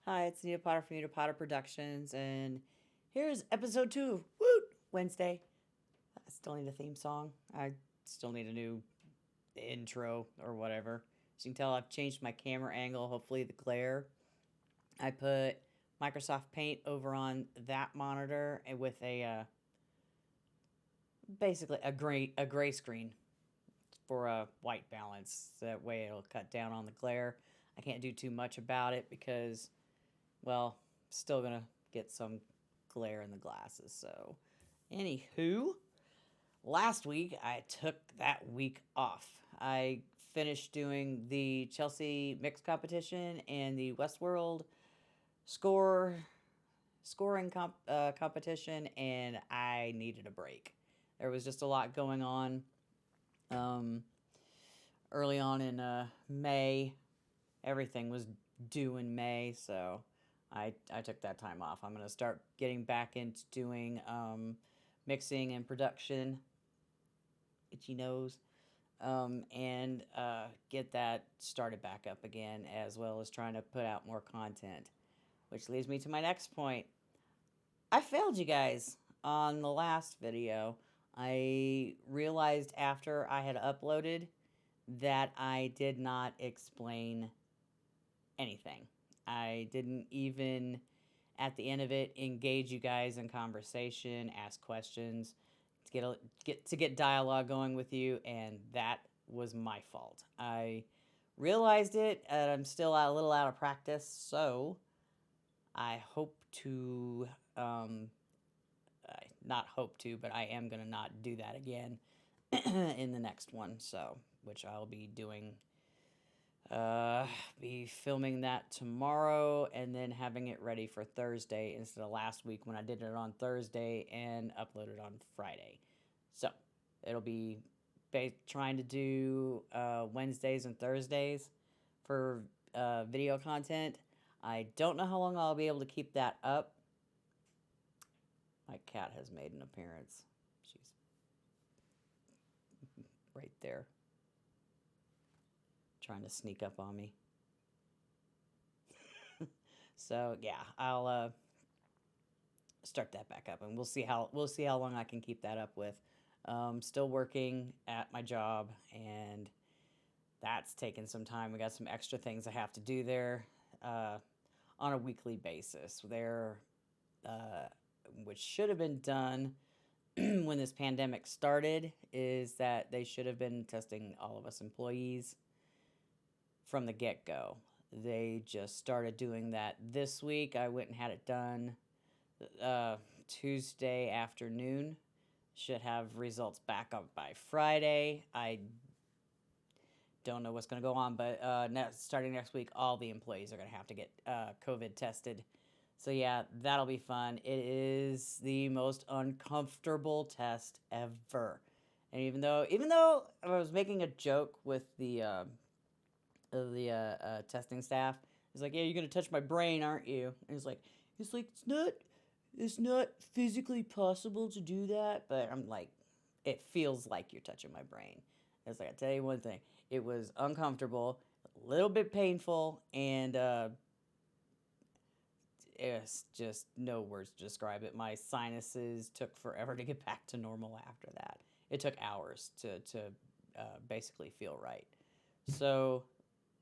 Hi, it's Nita Potter from Nita Potter Productions, and here's episode 2 of Woot Wednesday. I still need a theme song. I still need a new intro or whatever. As you can tell, I've changed my camera angle, hopefully the glare. I put Microsoft Paint over on that monitor and with basically a gray screen for a white balance. That way it'll cut down on the glare. I can't do too much about it because, well, still gonna get some glare in the glasses. So, anywho, last week I took that week off. I finished doing the Chelsea mix competition and the Westworld scoring competition, and I needed a break. There was just a lot going on. Um, Early on in May, everything was due in May, so I took that time off. I'm gonna start getting back into doing mixing and production. Itchy nose. And get that started back up again, as well as trying to put out more content. Which leads me to my next point. I failed you guys on the last video. I realized after I had uploaded that I did not explain anything. I didn't even, at the end of it, engage you guys in conversation, ask questions, to get dialogue going with you, and that was my fault. I realized it, and I'm still a little out of practice, so I hope to, not hope to, but I am gonna not do that again in the next one. So, which I'll be doing, uh, be filming that tomorrow and then having it ready for Thursday instead of last week when I did it on Thursday and uploaded on Friday. So it'll be trying to do Wednesdays and Thursdays for video content. I don't know how long I'll be able to keep that up. My cat has made an appearance. She's right there, trying to sneak up on me. So yeah, I'll start that back up, and we'll see how long I can keep that up with. Still working at my job, and that's taking some time. We got some extra things I have to do there uh, on a weekly basis. There, uh, which should have been done when this pandemic started, is that they should have been testing all of us employees from the get go. They just started doing that this week. I went and had it done uh, Tuesday afternoon. Should have results back up by Friday. I don't know what's going to go on, but starting next week, all the employees are going to have to get COVID tested. So yeah, that'll be fun. It is the most uncomfortable test ever. And even though I was making a joke with the testing staff, he's like, "Yeah, you're gonna touch my brain, aren't you?" And it's like it's not physically possible to do that, but I'm like, it feels like you're touching my brain. It's like, I tell you one thing, it was uncomfortable, a little bit painful, and it's just no words to describe it. My sinuses took forever to get back to normal after that. It took hours to basically feel right. So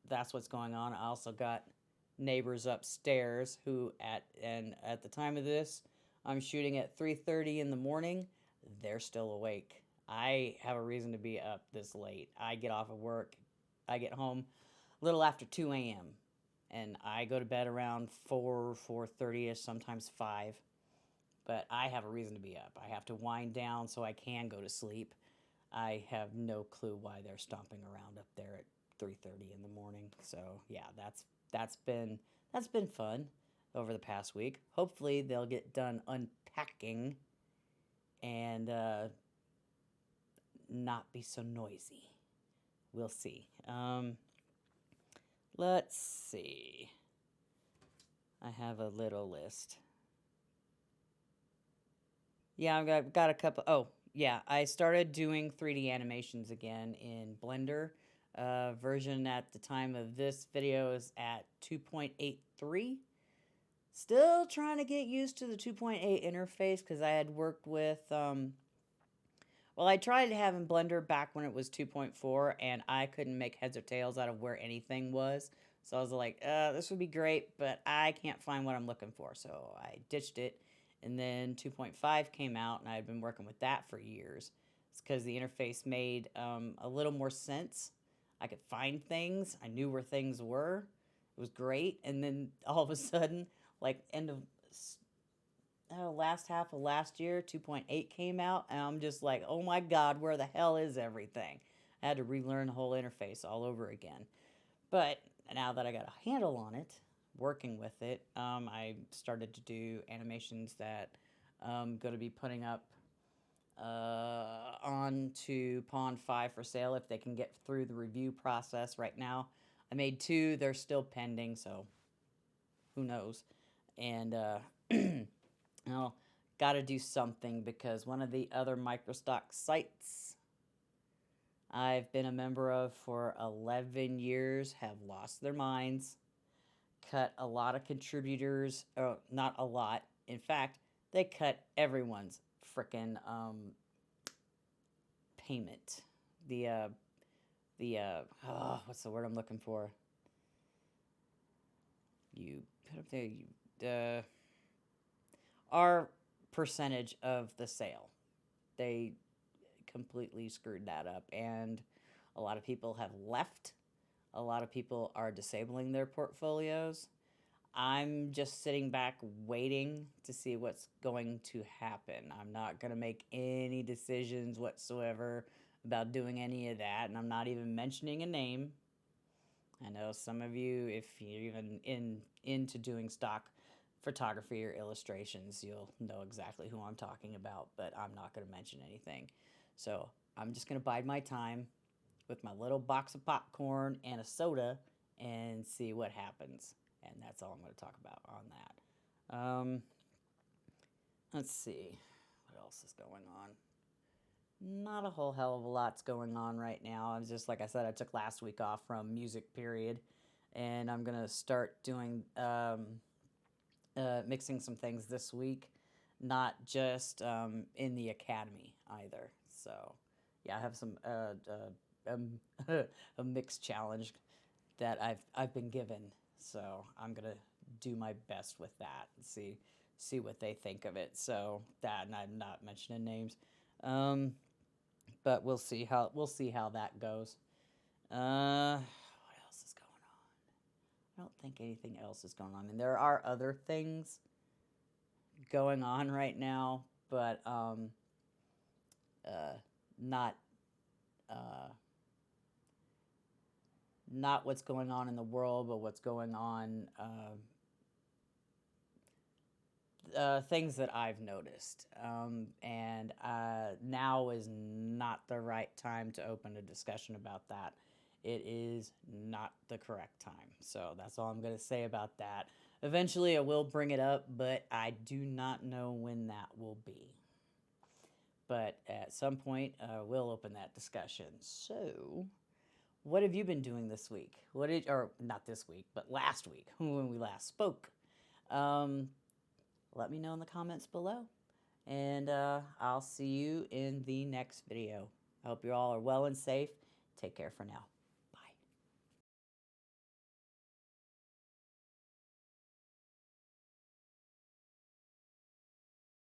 that's what's going on. I also got neighbors upstairs who at the time of this, I'm shooting at 3:30 in the morning. They're still awake. I have a reason to be up this late. I get off of work. I get home a little after 2 a.m. and I go to bed around 4:30ish, sometimes 5. But I have a reason to be up. I have to wind down so I can go to sleep. I have no clue why they're stomping around up there at 3:30 in the morning. So yeah, that's been fun over the past week. Hopefully they'll get done unpacking and not be so noisy. We'll see. Let's see. I have a little list. Yeah, I've got a couple. Oh, yeah, I started doing 3D animations again in Blender. Version at the time of this video is at 2.83. Still trying to get used to the 2.8 interface because I had worked with, well, I tried having Blender back when it was 2.4 and I couldn't make heads or tails out of where anything was. So I was like, this would be great, but I can't find what I'm looking for. So I ditched it. And then 2.5 came out and I had been working with that for years. It's because the interface made a little more sense. I could find things. I knew where things were. It was great. And then all of a sudden, like end of last half of last year, 2.8 came out, and I'm just like, oh my god, where the hell is everything? I had to relearn the whole interface all over again. But now that I got a handle on it, working with it, I started to do animations that I'm going to be putting up onto Pond 5 for sale if they can get through the review process right now. I made 2, they're still pending, so who knows. And well, got to do something because one of the other microstock sites I've been a member of for 11 years have lost their minds, cut a lot of contributors, not a lot. In fact, they cut everyone's frickin' payment. What's the word I'm looking for? You put up there, our percentage of the sale. They completely screwed that up, and a lot of people have left. A lot of people are disabling their portfolios. I'm just sitting back waiting to see what's going to happen. I'm not going to make any decisions whatsoever about doing any of that, and I'm not even mentioning a name. I know some of you, if you're even into doing stock photography or illustrations, you'll know exactly who I'm talking about, but I'm not going to mention anything. So I'm just going to bide my time with my little box of popcorn and a soda and see what happens. And that's all I'm going to talk about on that. Let's see. What else is going on? Not a whole hell of a lot's going on right now. I was just, like I said, I took last week off from music period. And I'm going to start doing mixing some things this week, not just in the academy either. So, yeah, I have some a mix challenge that I've been given. So I'm gonna do my best with that and see what they think of it. So that, and I'm not mentioning names, but we'll see how that goes. What else is going on? I don't think anything else is going on. I mean, there are other things going on right now, but not not what's going on in the world, but what's going on, things that I've noticed. And now is not the right time to open a discussion about that. It is not the correct time. So that's all I'm going to say about that. Eventually, I will bring it up, but I do not know when that will be. But at some point, we'll open that discussion. So, what have you been doing this week? Or not this week, but last week when we last spoke? Let me know in the comments below. And I'll see you in the next video. I hope you all are well and safe. Take care for now.